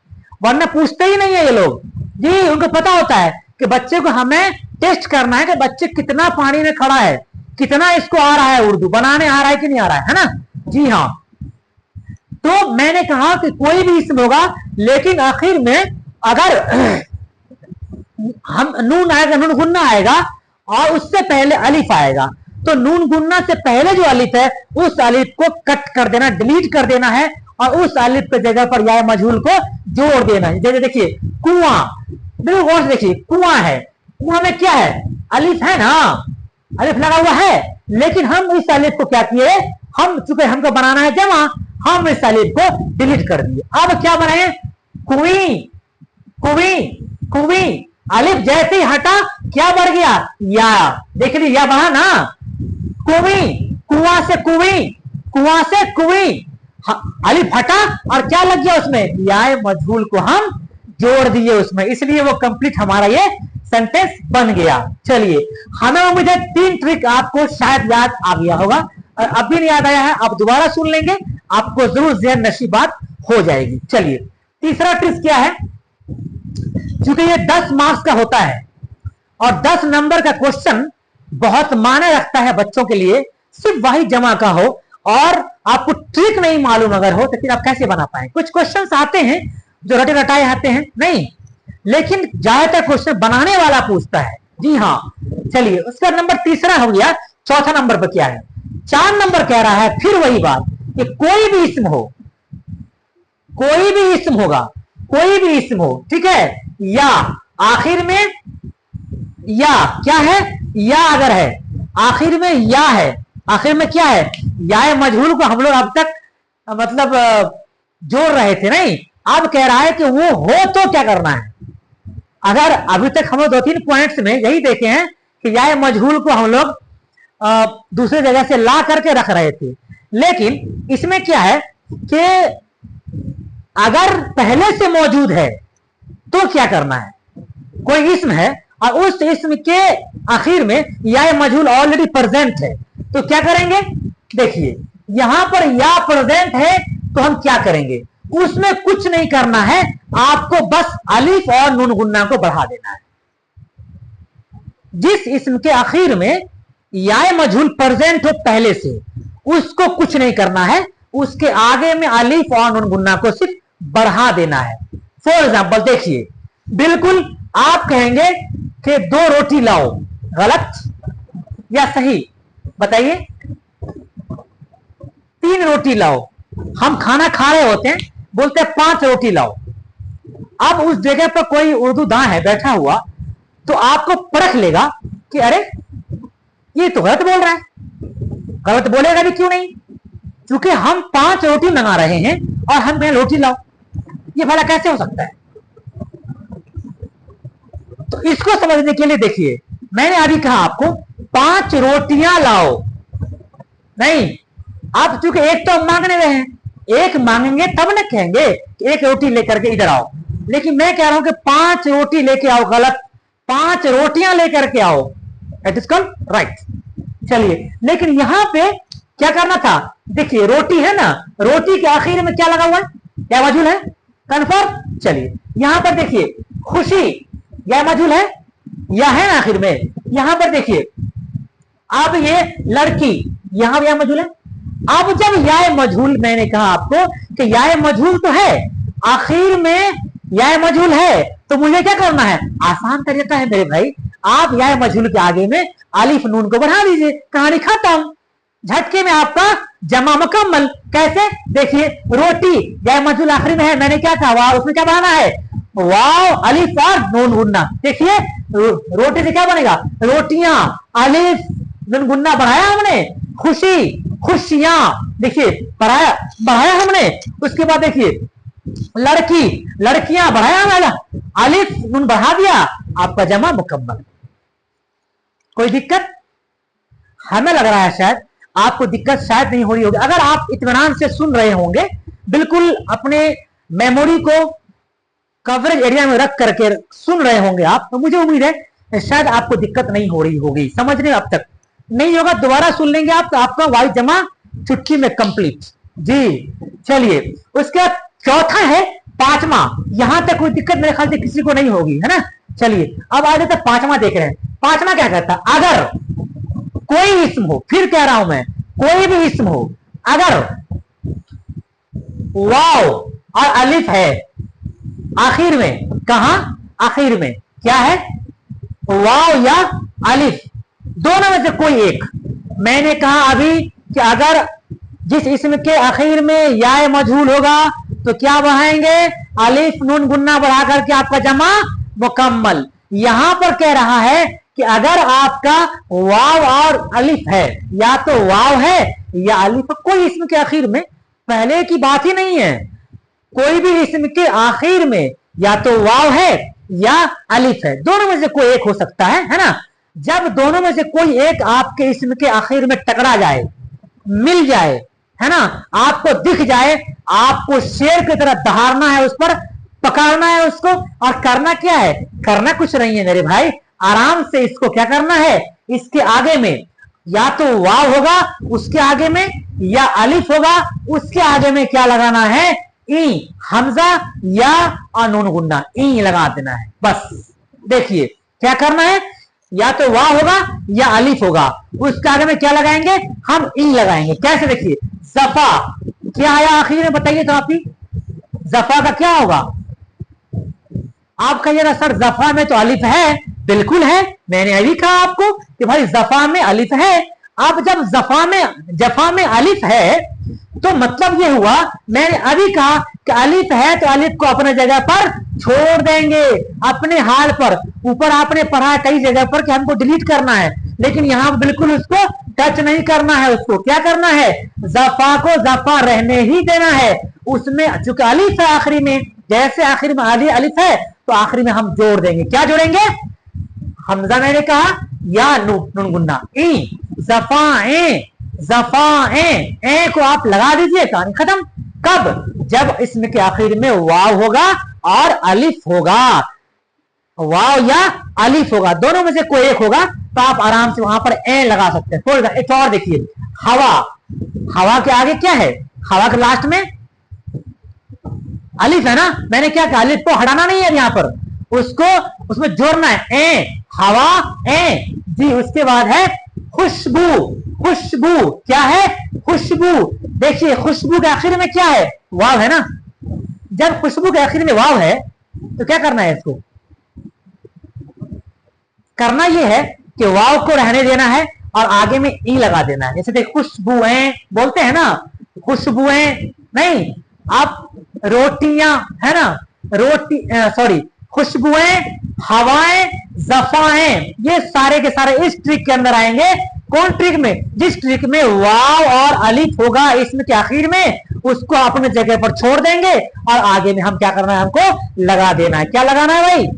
वरना पूछते ही नहीं है ये लोग जी। उनको पता होता है कि बच्चे को हमें टेस्ट करना है कि बच्चे कितना पानी में खड़ा है, कितना इसको आ रहा है, उर्दू बनाने आ रहा है कि नहीं आ रहा है ना, जी हाँ। तो मैंने कहा कि कोई भी इस्म होगा, लेकिन आखिर में अगर हम नून आएगा, नून गुन्ना आएगा, और उससे पहले अलिफ आएगा, तो नून गुन्ना से पहले जो अलिफ है, उस अलिफ को कट कर देना, डिलीट कर देना है, और उस अलिफ के जगह पर या मजहूल को जोड़ देना है। जैसे देखिए कुआं, बिल्कुल गौर से देखिए, कुआं है, कुआं में क्या है, अलिफ है ना, अलिफ लगा हुआ है, लेकिन हम इस अलिफ को क्या किए, हम चूंकि हमको बनाना है जमा, हम इस अलिफ को डिलीट कर दिए। अब क्या बनाए, कुई, कुई, कुई, अलिफ जैसे ही हटा क्या बढ़ गया, या, देख लीजिए या बढ़ा ना, कुई, कुआं से कुई, कुआं से कुई, अलिफ हटा और क्या लग गया उसमें, या मजहूल को हम जोड़ दिए उसमें, इसलिए वो कंप्लीट हमारा ये सेंटेंस बन गया। चलिए, हमें उम्मीद है 3 ट्रिक आपको शायद याद आ गया होगा, और अब भी नहीं याद आया है, आप दोबारा सुन लेंगे, आपको जरूर ज़हन नशी बात हो जाएगी। चलिए, तीसरा ट्रिक क्या है, क्योंकि ये 10 मार्क्स का होता है और 10 नंबर का क्वेश्चन बहुत मायने रखता है बच्चों के लिए, सिर्फ वही जमा का हो और आपको ट्रिक नहीं मालूम अगर हो तो फिर आप कैसे बना पाए। कुछ क्वेश्चंस आते हैं जो रटे रटाए आते हैं नहीं, लेकिन ज्यादातर क्वेश्चन बनाने वाला पूछता है। जी हाँ, चलिए उसका नंबर तीसरा हो गया। चौथा नंबर पर क्या है? 4 नंबर कह रहा है फिर वही बात कि कोई भी इस्म हो, कोई भी इस्म होगा, कोई भी इस्म हो, ठीक है, या आखिर में या क्या है, या अगर है आखिर में या है, आखिर में क्या है, या मजहूल को हम लोग अब तक मतलब जोड़ रहे थे नहीं, अब कह रहा है कि वो हो तो क्या करना है। अगर अभी तक हम लोग 2-3 पॉइंट्स में यही देखे हैं कि या मजहूल को हम लोग दूसरे जगह से ला करके रख रहे थे, लेकिन इसमें क्या है कि अगर पहले से मौजूद है तो क्या करना है। कोई इस्म है और उस इस्म के आखिर में या मजहूल ऑलरेडी प्रेजेंट है तो क्या करेंगे। देखिए यहां पर या प्रेजेंट है तो हम क्या करेंगे, उसमें कुछ नहीं करना है, आपको बस अलिफ और नून गुन्ना को बढ़ा देना है। जिस इस्म के आखिर में या मजहूल प्रेजेंट हो पहले से, उसको कुछ नहीं करना है, उसके आगे में अलिफ और नून गुन्ना को सिर्फ बढ़ा देना है। फॉर एग्जाम्पल देखिए, बिल्कुल आप कहेंगे कि 2 रोटी लाओ, गलत या सही बताइए। 3 रोटी लाओ, हम खाना खा रहे होते हैं, बोलते हैं 5 रोटी लाओ। अब उस जगह पर कोई उर्दू दां है बैठा हुआ तो आपको परख लेगा कि अरे ये तो गलत बोल रहा है। गलत बोलेगा भी क्यों नहीं, क्योंकि हम 5 रोटी मंगा रहे हैं और हम कहें रोटी लाओ, ये भला कैसे हो सकता है। तो इसको समझने के लिए देखिए, मैंने अभी कहा आपको 5 रोटियां लाओ, नहीं आप चूंकि एक तो मांगने रहे हैं, एक मांगेंगे तब न कहेंगे एक रोटी लेकर के इधर आओ, लेकिन मैं कह रहा हूं कि 5 रोटी लेके आओ, गलत, 5 रोटियां लेकर के आओ, इट इज कॉल्ड राइट। चलिए, लेकिन यहां पे क्या करना था, देखिए रोटी है ना, रोटी के आखिर में क्या लगा हुआ है, क्या मजहूल है, कन्फर्म। चलिए यहां पर देखिए खुशी, या मजहूल है, या है ना आखिर में। यहां पर देखिए अब ये लड़की, यहां या मजहूल है। अब जब या मजहूल, मैंने कहा आपको कि या मजहूल तो है, आखिर में या मजहूल है, तो मुझे क्या करना है, आसान तरीका है मेरे भाई, आप या मजहूल के आगे में अलिफ नून को बढ़ा दीजिए, कहानी खत्म, झटके में आपका जमा मुकम्मल। कैसे, देखिए रोटी या मजहूल आखिरी में है, मैंने क्या कहा, वाह, उसमें क्या बनाना है, वाव अलिफ और नून गुन्ना। देखिए रोटी से क्या बनेगा, रोटियां, अलिफ नून गुन्ना बढ़ाया हमने, खुशी, खुशियां, देखिए बढ़ाया हमने। उसके बाद देखिए लड़की, लड़कियां बढ़ाया हमारा, अलिफ नून बढ़ा दिया, आपका जमा मुकम्मल। कोई दिक्कत? हमें लग रहा है शायद आपको दिक्कत शायद नहीं हो रही होगी, अगर आप इत्मीनान से सुन रहे होंगे, बिल्कुल अपने मेमोरी को कवरेज एरिया में रख करके सुन रहे होंगे आप, तो मुझे उम्मीद है शायद आपको दिक्कत नहीं हो रही होगी समझने। अब तक नहीं होगा, दोबारा सुन लेंगे आप तो आपका वाई जमा चुटकी में कंप्लीट। जी चलिए, उसके बाद चौथा है 5वां, यहां तक कोई दिक्कत मेरे ख्याल से किसी को नहीं होगी, है ना। चलिए अब आ जाते 5वां देख रहे हैं। 5वां क्या कहता है, अगर कोई इस्म हो, फिर कह रहा हूं मैं, कोई भी इस्म हो, अगर वाव और अलिफ है आखिर में, कहा आखिर में क्या है, वाव या अलिफ, दोनों में से कोई एक। मैंने कहा अभी कि अगर जिस इस्म के आखिर में या मजहूल होगा तो क्या बढ़ाएंगे, अलिफ नून गुन्ना बढ़ा करके आपका जमा मुकम्मल। यहां पर कह रहा है कि अगर आपका वाव और अलिफ है, या तो वाव है या अलिफ, कोई इस्म के आखिर में, पहले की बात ही नहीं है, कोई भी इस्म के आखिर में या तो वाव है या अलिफ है, दोनों में से कोई एक हो सकता है ना। जब दोनों में से कोई एक आपके इस्म के आखिर में टकरा जाए, मिल जाए, है ना, आपको दिख जाए, आपको शेर की तरह दहाड़ना है, उस पर पकड़ना है उसको, और करना क्या है, करना कुछ नहीं है मेरे भाई, आराम से इसको क्या करना है, इसके आगे में या तो वाव होगा, उसके आगे में या अलिफ होगा, उसके आगे में क्या लगाना है, ई, हमजा या नून गुन्ना, ई लगा देना है बस। देखिए क्या करना है, या तो वाव होगा या अलिफ होगा, उसके आगे में क्या लगाएंगे, हम ई लगाएंगे। कैसे, देखिए जफा क्या आया आखिर में, बताइए तो आप ही, जफा का क्या होगा। आप कहिएगा सर जफा में तो अलिफ है, बिल्कुल है, मैंने अभी कहा आपको कि भाई जफा में अलिफ है। अब जब जफा में अलिफ है तो मतलब ये हुआ, मैंने अभी कहा कि अलिफ है तो अलिफ को अपने जगह पर छोड़ देंगे, अपने हाल पर। ऊपर आपने पढ़ा है कई जगह पर कि हमको डिलीट करना है, लेकिन यहां बिल्कुल उसको टच नहीं करना है। उसको क्या करना है, जफा को जफा रहने ही देना है। उसमें चूंकि अलिफ है आखिरी में, जैसे आखिर में अलिफ है तो आखिरी में हम जोड़ देंगे। क्या जोड़ेंगे, हमजा मैंने कहा या नून गुन्ना, ई जफा को आप लगा दीजिए, कहानी खत्म। कब, जब इसमें के आखिर में वाव होगा और अलिफ होगा, वाव या अलिफ होगा, दोनों में से कोई एक होगा, तो आप आराम से वहां पर ए लगा सकते हैं। थोड़ा एक और देखिए, हवा के आगे क्या है, हवा के लास्ट में अलिफ है ना, मैंने क्या कहा, अलिफ को हटाना नहीं है यहाँ पर, उसको उसमें जोड़ना है, ए हवा ए जी। उसके बाद है खुशबू, खुशबू क्या है, खुशबू। देखिए खुशबू के आखिर में क्या है, वाव है ना, जब खुशबू के आखिर में वाव है तो क्या करना है, इसको करना यह है कि वाव को रहने देना है और आगे में ई लगा देना है। जैसे देखिए खुशबुएं बोलते हैं ना, खुशबुएं नहीं, आप रोटियां है ना, सॉरी खुशबुएं, हवाएं, जफाएं, ये सारे के सारे इस ट्रिक के अंदर आएंगे। कौन ट्रिक में, जिस ट्रिक में वाव और अलिफ होगा इसमें के आखिर में, उसको अपने जगह पर छोड़ देंगे और आगे में हम क्या करना है, हमको लगा देना है। क्या लगाना है भाई,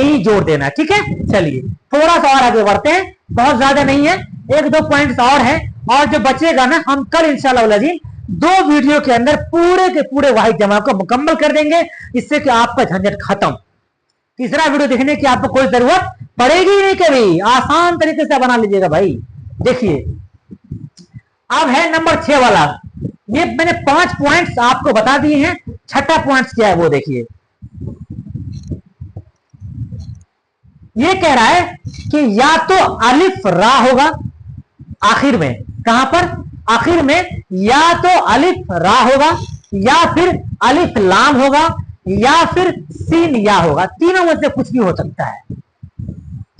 ई जोड़ देना है। ठीक है, चलिए थोड़ा सा और आगे बढ़ते हैं, बहुत ज्यादा नहीं है, एक दो पॉइंट्स और है, और जो बचेगा ना हम कल इंशाल्लाह जी 2 वीडियो के अंदर पूरे के पूरे वाहिद जमा को मुकम्मल कर देंगे, इससे कि आपका झंझट खत्म। तीसरा वीडियो देखने की आपको कोई जरूरत पड़ेगी नहीं, कभी आसान तरीके से बना लीजिएगा भाई। देखिए अब है नंबर 6 वाला, ये मैंने 5 पॉइंट्स आपको बता दिए हैं, छठा पॉइंट्स क्या है वो देखिए। ये कह रहा है कि या तो अलिफ रा होगा आखिर में, कहां पर, आखिर में, या तो अलिफ रा होगा, या फिर अलिफ लाम होगा, या फिर सीन या होगा, तीनों में से कुछ भी हो सकता है।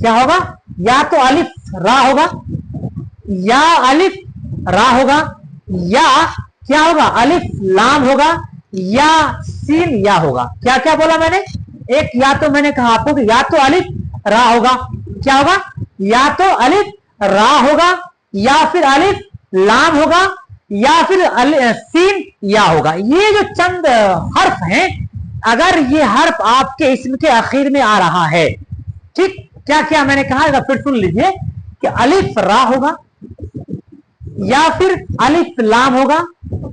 क्या होगा, या तो अलिफ रा होगा, या अलिफ रा होगा, या क्या होगा, अलिफ लाम होगा, या सीन या होगा। क्या क्या बोला मैंने, एक या तो मैंने कहा आपको कि या तो अलिफ रा होगा, क्या होगा, या तो अलिफ रा होगा, या फिर अलिफ लाम होगा, या फिर सीन या होगा। ये जो चंद हर्फ हैं, अगर ये हर्फ आपके इसम के आखिर में आ रहा है, ठीक, क्या क्या मैंने कहा, फिर सुन लीजिए कि अलिफ रा होगा, या फिर अलिफ लाम होगा,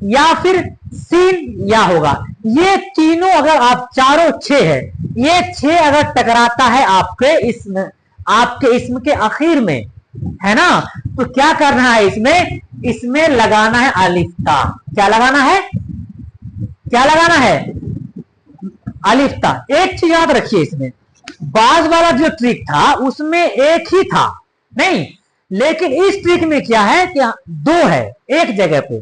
या फिर सीन या होगा। ये तीनों अगर आप चारों 6 है, ये 6 अगर टकराता है आपके इसम के आखिर में, है ना, तो क्या करना है, इसमें लगाना है अलिफ ता। क्या लगाना है, क्या लगाना है, अलिफ ता। एक चीज याद रखिए, इसमें बाज वाला जो ट्रिक था उसमें एक ही था नहीं, लेकिन इस ट्रिक में क्या है कि 2 है एक जगह पे।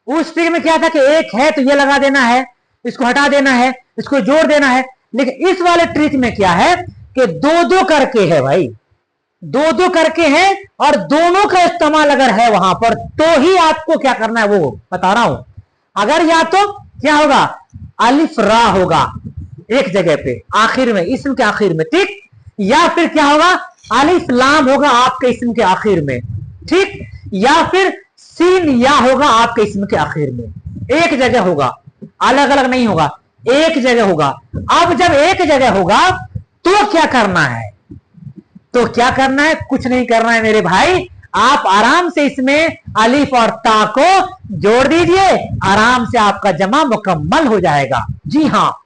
उस ट्रिक में क्या था कि एक है तो ये लगा देना है, इसको हटा देना है, इसको जोड़ देना है, लेकिन इस वाले ट्रिक में क्या है कि 2-2 करके है भाई, 2-2 करके है, और दोनों का इस्तेमाल अगर है वहां पर तो ही आपको क्या करना है वो बता रहा हूं। अगर या तो क्या होगा, अलिफ रा होगा एक जगह पे आखिर में, इसम के आखिर में, ठीक, या फिर क्या होगा, अलिफ लाम होगा आपके इसम के आखिर में, ठीक, या फिर सीन या होगा आपके इसम के आखिर में। एक जगह होगा, अलग अलग नहीं होगा, एक जगह होगा। अब जब एक जगह होगा तो क्या करना है, तो क्या करना है, कुछ नहीं करना है मेरे भाई, आप आराम से इसमें अलिफ और ता को जोड़ दीजिए, आराम से आपका जमा मुकम्मल हो जाएगा। जी हाँ,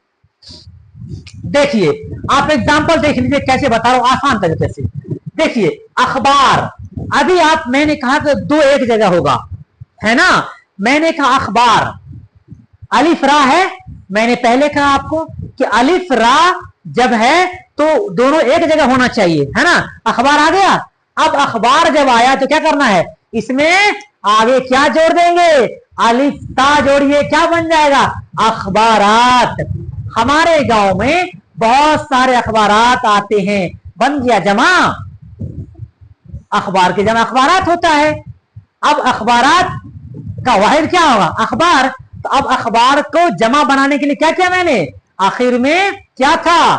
देखिए आप एग्जांपल देख लीजिए, कैसे बता रहा हूं आसान तरीके से। देखिए अखबार, अभी आप, मैंने कहा कि 2 एक जगह होगा, है ना, मैंने कहा अखबार, अलिफ रा है, मैंने पहले कहा आपको कि अलिफ रा जब है तो दोनों एक जगह होना चाहिए, है ना। अखबार आ गया। अब अखबार जब आया तो क्या करना है, इसमें आगे क्या जोड़ देंगे, अलिफ ता जोड़िए, क्या बन जाएगा, अखबारात। हमारे गांव में बहुत सारे अखबारात आते हैं, बन गया जमा। अखबार के जमा अखबारात होता है। अब अखबारात का वाहिद क्या होगा, अखबार। तो अब अखबार को जमा बनाने के लिए क्या किया मैंने, आखिर में क्या था,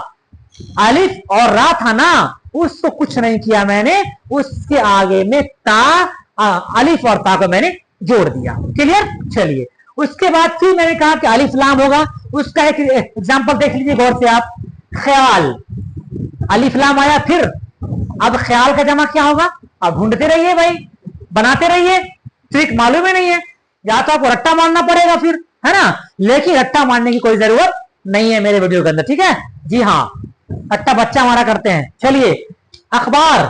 अलिफ और रा था ना, उसको कुछ नहीं किया मैंने, उसके आगे में ता, अलिफ और ता को मैंने जोड़ दिया। क्लियर। चलिए उसके बाद फिर मैंने कहा कि अलिफ लाम होगा, उसका एक एग्जांपल देख लीजिए गौर से आप। ख्याल, अलिफ लाम आया, फिर अब ख्याल का जमा क्या होगा, अब ढूंढते रहिए भाई, बनाते रहिए, ट्रिक मालूम ही नहीं है, या तो आपको रट्टा मारना पड़ेगा फिर, है ना। लेकिन रट्टा मारने की कोई जरूरत नहीं है मेरे वीडियो के अंदर, ठीक है जी हाँ, रट्टा बच्चा हमारा करते हैं। चलिए अखबार,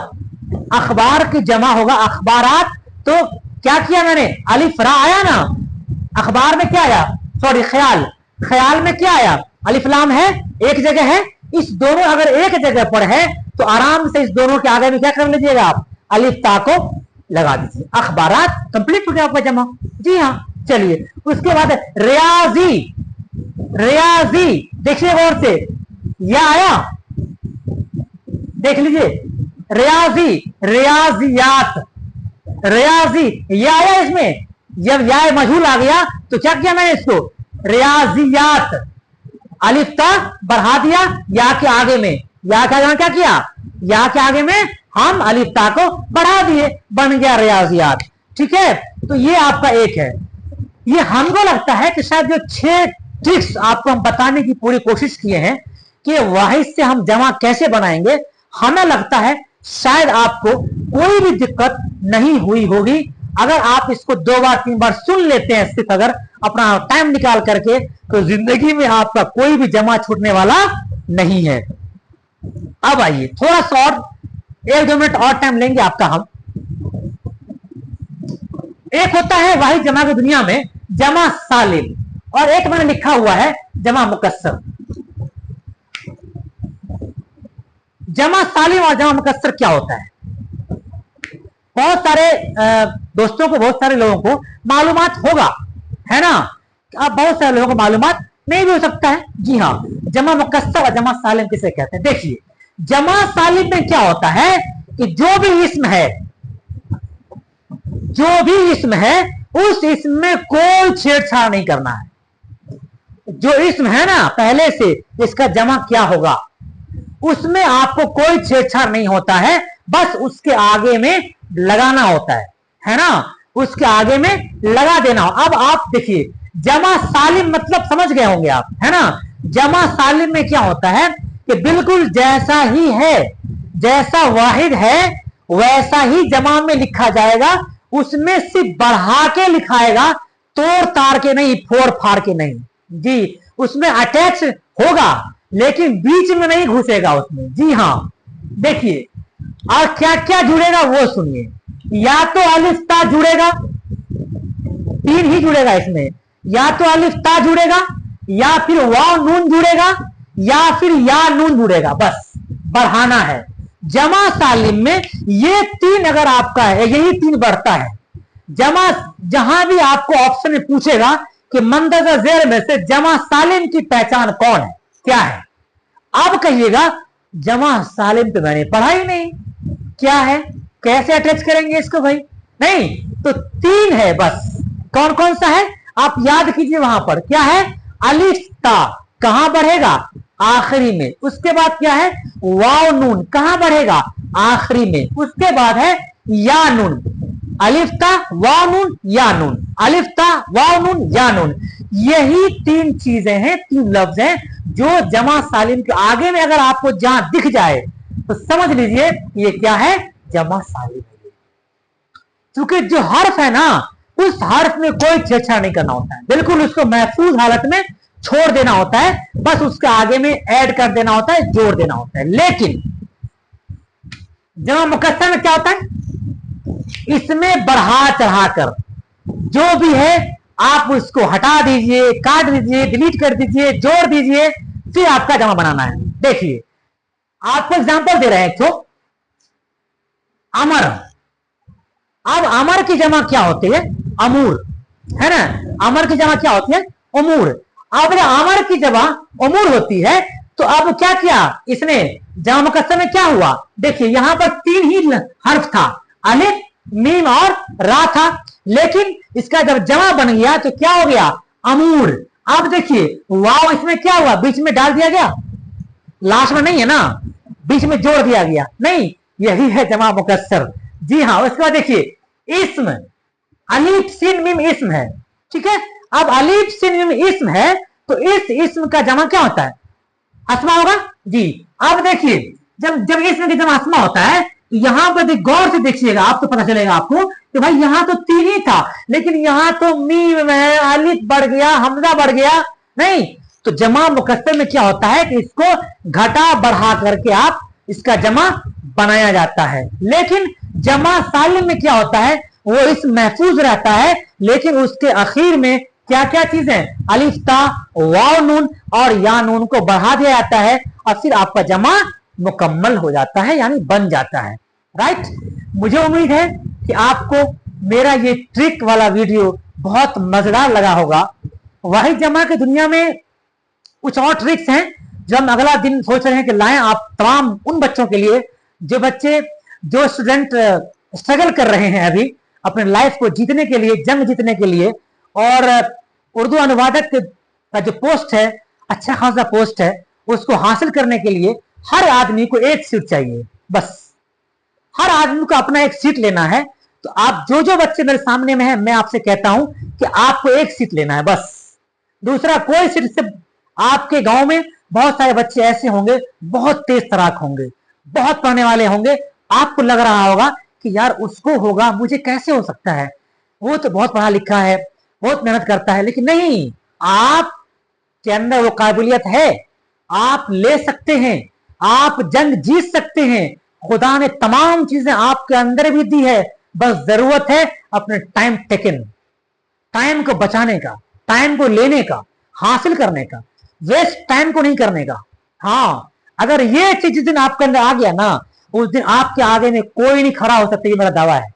अखबार की जमा होगा अखबारात। तो क्या किया मैंने, अलिफ रा आया ना, अखबार में क्या आया, सॉरी ख्याल, ख्याल में क्या आया, अलिफ लाम है, एक जगह है, इस दोनों अगर एक जगह पर है तो आराम से इस दोनों के आगे में क्या कर लीजिएगा आप, अलिफ ता को लगा दीजिए, अखबारात कंप्लीट हो गया आपका जमा। जी हाँ। चलिए उसके बाद रियाजी, रियाजी देखिए गौर से, यह आया, देख लीजिए, रियाजी, रियाजियात, रियाजी यह आया, इसमें जब या मजहूल आ गया तो क्या किया मैंने इसको, रियाजियात, अलिफ ता बढ़ा दिया या के आगे में, या का क्या किया, या के आगे में हम अलिफ ता को बढ़ा दिए, बन गया रियाजियात। ठीक है। तो ये आपका एक है। ये हमको लगता है कि शायद जो 6 ट्रिक्स आपको हम बताने की पूरी कोशिश किए हैं कि वाहिद से हम जमा कैसे बनाएंगे, हमें लगता है शायद आपको कोई भी दिक्कत नहीं हुई होगी। अगर आप इसको 2 बार 3 बार सुन लेते हैं, सिर्फ अगर अपना टाइम निकाल करके, तो जिंदगी में आपका कोई भी जमा छूटने वाला नहीं है। अब आइए थोड़ा सा और 1-2 मिनट और टाइम लेंगे आपका हम। एक होता है वाहिद जमा की दुनिया में जमा सालिम, और एक मैंने लिखा हुआ है जमा मुकस्सर। जमा सालिम और जमा मुकस्सर क्या होता है, बहुत सारे दोस्तों को, बहुत सारे लोगों को मालूमात होगा, है ना। अब बहुत सारे लोगों को मालूमात नहीं भी हो सकता है। जी हाँ, जमा मुकस्सर और जमा सालिम किसे कहते हैं, देखिए जमा सालिम में क्या होता है कि जो भी इसम है, जो भी इसम है उस इसम में कोई छेड़छाड़ नहीं करना है। जो इसम है ना पहले से, इसका जमा क्या होगा, उसमें आपको कोई छेड़छाड़ नहीं होता है, बस उसके आगे में लगाना होता है ना, उसके आगे में लगा देना हो। अब आप देखिए जमा सालिम मतलब समझ गए होंगे आप, है ना। जमा सालिम में क्या होता है कि बिल्कुल जैसा ही है, जैसा वाहिद है वैसा ही जमा में लिखा जाएगा, उसमें सिर्फ बढ़ा के लिखाएगा, तोड़ ताड़ के नहीं, फोड़ फाड़ के नहीं जी। उसमें अटैच होगा लेकिन बीच में नहीं घुसेगा उसमें। जी हाँ, देखिए और क्या क्या जुड़ेगा वो सुनिए। या तो अलिफ ता जुड़ेगा, 3 ही जुड़ेगा इसमें, या तो अलिफ ता जुड़ेगा, या फिर वाव नून जुड़ेगा, या फिर या नून जुड़ेगा, बस बढ़ाना है। जमा सालिम में ये 3 अगर आपका है, यही 3 बढ़ता है। जमा जहां भी आपको ऑप्शन में पूछेगा कि मंदरजा ज़ेर में से जमा सालिम की पहचान कौन है, क्या है, अब कहिएगा जमा सालिम तो मैंने पढ़ा ही नहीं, क्या है, कैसे अटैच करेंगे इसको भाई, नहीं तो 3 है बस। कौन कौन सा है आप याद कीजिए, वहां पर क्या है, अलिफ ता कहां बढ़ेगा, आखिरी में। उसके बाद क्या है, वाव नून कहां बढ़ेगा, आखिरी में। उसके बाद है या नून, अलिफ ता वाव नून या नून, अलिफ ता वाव नून या नून। यही 3 चीजें हैं, 3 लफ्ज हैं जो जमा सालिम के आगे में अगर आपको जहां दिख जाए तो समझ लीजिए ये क्या है, जमा सालिम है। क्योंकि जो हर्फ है ना, उस हर्फ में कोई छेड़छाड़ नहीं करना होता है, बिल्कुल उसको महफूज हालत में छोड़ देना होता है, बस उसके आगे में ऐड कर देना होता है, जोड़ देना होता है। लेकिन जमा मुकस्सर में क्या होता है, इसमें बढ़ा चढ़ाकर जो भी है आप उसको हटा दीजिए, काट दीजिए, डिलीट कर दीजिए, जोड़ दीजिए, फिर आपका जमा बनाना है। देखिए आपको एग्जांपल दे रहे हैं, तो अमर, अब अमर की जमा क्या होती है? अमूर, है ना। अमर की जमा क्या होती है? अमूर। अब अमर की जमा अमूर होती है, तो अब क्या किया इसने, जमा मुकस्सर में क्या हुआ? देखिए यहां पर 3 ही हर्फ था, अलिफ, मीम और रा था, लेकिन इसका जब जमा बन गया तो क्या हो गया? अमूर। अब देखिए वाव इसमें क्या हुआ? बीच में डाल दिया गया, लास्ट में नहीं है ना, बीच में जोड़ दिया गया, नहीं, यही है जमा मुकस्सर। जी हाँ। उसके बाद देखिए इस्म, अलीफ सिन मीम इस्म है, ठीक है। अब अलीफ सिन मीम इस्म है, तो इस इस्म का जमा क्या होता है? अस्मा होगा जी। अब देखिए जब जब इस्म की जमा अस्मा होता है, तो यहां पर गौर से देखिएगा, आप तो पता चलेगा आपको कि भाई यहां तो 3 ही था, लेकिन यहां तो मीम में अलिफ बढ़ गया, हमजा बढ़ गया, नहीं। तो जमा मुकस्सर में क्या होता है कि इसको घटा बढ़ा करके आप इसका जमा बनाया जाता है। लेकिन जमा सालिम में क्या होता है? वो इस महफूज रहता है, लेकिन उसके आखिर में क्या क्या चीजें, अलिफ ता वाव नून और या नून को बढ़ा दिया जाता है, और फिर आपका जमा मुकम्मल हो जाता है, यानी बन जाता है। राइट। मुझे उम्मीद है कि आपको मेरा ये ट्रिक वाला वीडियो बहुत मजेदार लगा होगा। वही जमा की दुनिया में कुछ और ट्रिक्स हैं जो हम अगला दिन सोच रहे हैं कि लाएं आप तमाम उन बच्चों के लिए, जो स्टूडेंट स्ट्रगल कर रहे हैं अभी अपने लाइफ को जीतने के लिए, जंग जीतने के लिए। और उर्दू अनुवादक का जो पोस्ट है, अच्छा खासा पोस्ट है, उसको हासिल करने के लिए हर आदमी को एक सीट चाहिए, बस हर आदमी को अपना एक सीट लेना है। तो आप जो बच्चे मेरे सामने में है, मैं आपसे कहता हूं कि आपको एक सीट लेना है बस, दूसरा कोई सीट से। आपके गांव में बहुत सारे बच्चे ऐसे होंगे, बहुत तेज तराक होंगे, बहुत पढ़ने वाले होंगे, आपको लग रहा होगा कि यार उसको होगा, मुझे कैसे हो सकता है, वो तो बहुत पढ़ा लिखा है, बहुत मेहनत करता है। लेकिन नहीं, आप के अंदर वो काबिलियत है, आप ले सकते हैं, आप जंग जीत सकते हैं। खुदा ने तमाम चीजें आपके अंदर भी दी है, बस जरूरत है अपने टाइम को बचाने का, टाइम को लेने का, हासिल करने का, वेस्ट टाइम को नहीं करने का। हाँ, अगर ये चीज जिस दिन आपके अंदर आ गया ना, उस दिन आपके आगे में कोई नहीं खड़ा हो सकता, ये मेरा दावा है।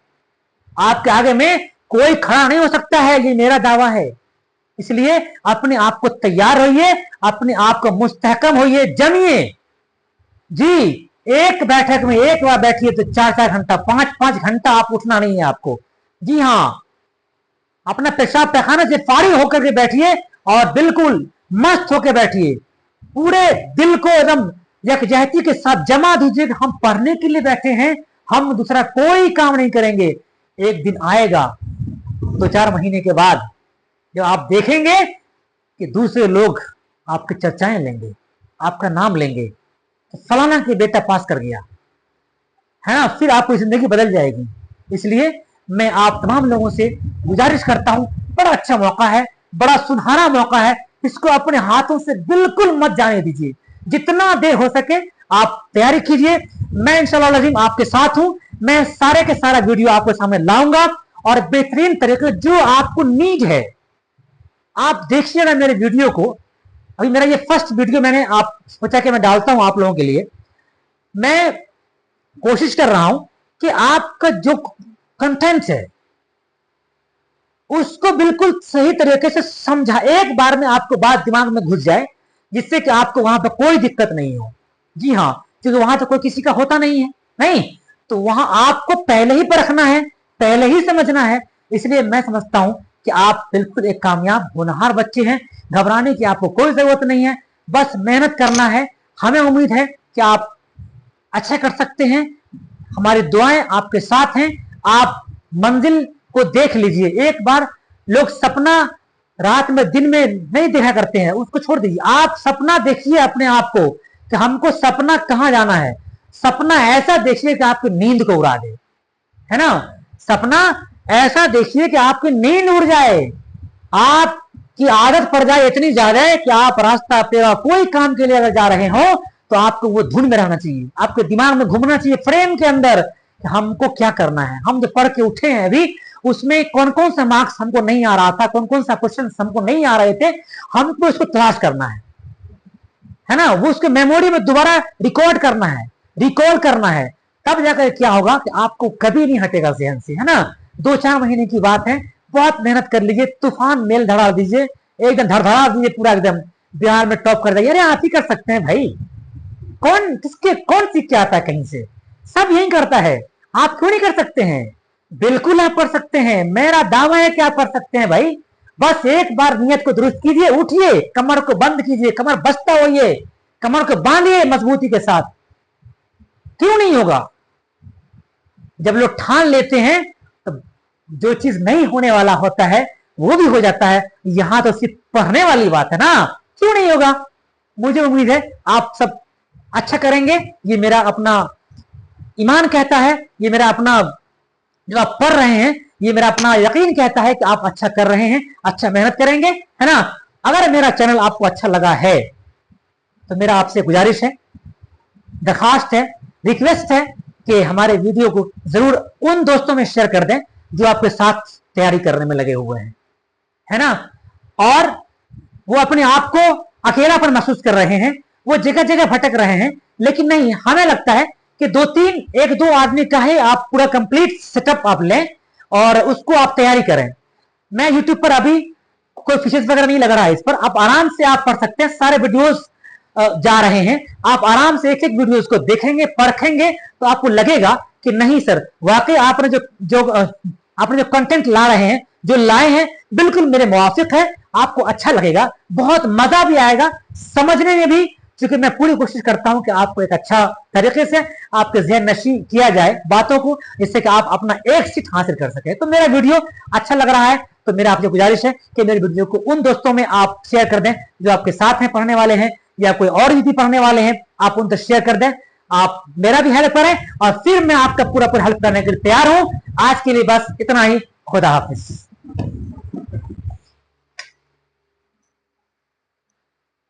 आपके आगे में कोई खड़ा नहीं हो सकता है, ये मेरा दावा है। इसलिए अपने आप को तैयार होइए, अपने आप को मुस्तहकम होइए, जमिए जी। एक बैठक में एक बार बैठिए तो 4-4 घंटा, 5-5 घंटा आप उठना नहीं है आपको। जी हाँ, अपना पेशाब पैखाना से फारिग होकर के बैठिए और बिल्कुल मस्त होकर बैठिए, पूरे दिल को एकदम यकजहती के साथ जमा दीजिए कि हम पढ़ने के लिए बैठे हैं, हम दूसरा कोई काम नहीं करेंगे। एक दिन आएगा 2-4 महीने के बाद जब आप देखेंगे कि दूसरे लोग आपकी चर्चाएं लेंगे, आपका नाम लेंगे, तो फलाना के बेटा पास कर गया है ना, फिर आपकी जिंदगी बदल जाएगी। इसलिए मैं आप तमाम लोगों से गुजारिश करता हूं, बड़ा अच्छा मौका है, बड़ा सुनहरा मौका है, इसको अपने हाथों से बिल्कुल मत जाने दीजिए। जितना देर हो सके आप तैयारी कीजिए, मैं इंशाअल्लाह अज़ीम आपके साथ हूं। मैं सारे के सारा वीडियो आपके सामने लाऊंगा और बेहतरीन तरीके जो आपको नीड है आप देखिएगा मेरे वीडियो को। अभी मेरा ये फर्स्ट वीडियो मैंने आप सोचा कि मैं डालता हूं आप लोगों के लिए। मैं कोशिश कर रहा हूं कि आपका जो कंटेंट है उसको बिल्कुल सही तरीके से समझा, एक बार में आपको बात दिमाग में घुस जाए, जिससे कि आपको वहां पर कोई दिक्कत नहीं हो। जी हाँ, क्योंकि वहां तो कोई किसी का होता नहीं है, नहीं तो वहां आपको पहले ही परखना है, पहले ही समझना है। इसलिए मैं समझता हूं कि आप बिल्कुल एक कामयाब होनहार बच्चे हैं, घबराने की आपको कोई जरूरत नहीं है, बस मेहनत करना है। हमें उम्मीद है कि आप अच्छा कर सकते हैं, हमारी दुआएं आपके साथ हैं। आप मंजिल को देख लीजिए एक बार। लोग सपना रात में दिन में नहीं देखा करते हैं, उसको छोड़ दीजिए, आप सपना देखिए अपने आप को कि हमको सपना कहां जाना है। सपना ऐसा देखिए कि आपकी नींद को उड़ा दे, है ना। सपना ऐसा देखिए कि आपकी नींद उड़ जाए, आपकी आदत पड़ जाए इतनी ज्यादा है कि आप रास्ता पे कोई काम के लिए अगर जा रहे हो तो आपको वो धुन में रहना चाहिए, आपके दिमाग में घूमना चाहिए, फ्रेम के अंदर कि हमको क्या करना है। हम जो पढ़ के उठे हैं अभी, उसमें कौन कौन सा मार्क्स हमको नहीं आ रहा था, कौन कौन सा क्वेश्चन हमको नहीं आ रहे थे, हमको इसको तलाश करना है। है ना, वो उसके मेमोरी में दोबारा रिकॉर्ड करना है, रिकॉल करना है, तब जाकर क्या होगा कि आपको कभी नहीं हटेगा जहन से, है ना। 2-4 महीने की बात है, बहुत मेहनत कर लीजिए, तूफान मेल धड़ा दीजिए, एकदम धड़धड़ा दीजिए पूरा, एकदम बिहार में टॉप कर देंगे। अरे आप ही कर सकते हैं भाई, कौन सीख के आता है कहीं से, सब यही करता है, आप क्यों नहीं कर सकते हैं? बिल्कुल आप कर सकते हैं, मेरा दावा है कि आप कर सकते हैं भाई। बस एक बार नियत को दुरुस्त कीजिए, उठिए, कमर को बंद कीजिए, कमर बस्ता होइए, कमर को बांधिए मजबूती के साथ। क्यों नहीं होगा? जब लोग ठान लेते हैं तो जो चीज नहीं होने वाला होता है वो भी हो जाता है। यहां तो सिर्फ पढ़ने वाली बात है ना, क्यों नहीं होगा? मुझे उम्मीद है आप सब अच्छा करेंगे, ये मेरा अपना ईमान कहता है, ये मेरा अपना, जो आप पढ़ रहे हैं, ये मेरा अपना यकीन कहता है कि आप अच्छा कर रहे हैं, अच्छा मेहनत करेंगे, है ना। अगर मेरा चैनल आपको अच्छा लगा है तो मेरा आपसे गुजारिश है, दरखास्त है, रिक्वेस्ट है कि हमारे वीडियो को जरूर उन दोस्तों में शेयर कर दें जो आपके साथ तैयारी करने में लगे हुए हैं, है ना। और वो अपने आप को अकेलापन महसूस कर रहे हैं, वो जगह जगह भटक रहे हैं, लेकिन नहीं, हमें लगता है कि 1-2 आदमी का ही आप पूरा कंप्लीट सेटअप आप लें और उसको आप तैयारी करें। मैं यूट्यूब पर अभी कोई फीचर्स वगैरह नहीं लग रहा है इस पर, आप आराम से आप पढ़ सकते हैं, सारे वीडियोस जा रहे हैं, आप आराम से एक एक वीडियोस को देखेंगे, परखेंगे, तो आपको लगेगा कि नहीं सर, वाकई आपने जो कंटेंट ला रहे हैं, जो लाए हैं, बिल्कुल मेरे मुवाफिक है, आपको अच्छा लगेगा, बहुत मजा भी आएगा समझने में भी, क्योंकि मैं पूरी कोशिश करता हूं कि आपको एक अच्छा तरीके से आपके ज़हन नशी किया जाए बातों को, जिससे कि आप अपना एक सीट हासिल कर सके। तो मेरा वीडियो अच्छा लग रहा है तो मेरा आपसे गुजारिश है कि मेरे वीडियो को उन दोस्तों में आप शेयर कर दें जो आपके साथ हैं, पढ़ने वाले हैं, या कोई और भी पढ़ने वाले हैं, आप उन तक शेयर कर दें, आप मेरा भी हेल्प करें और फिर मैं आपका पूरा हेल्प करने के लिए तैयार हूं। आज के लिए बस इतना ही, खुदा हाफिज।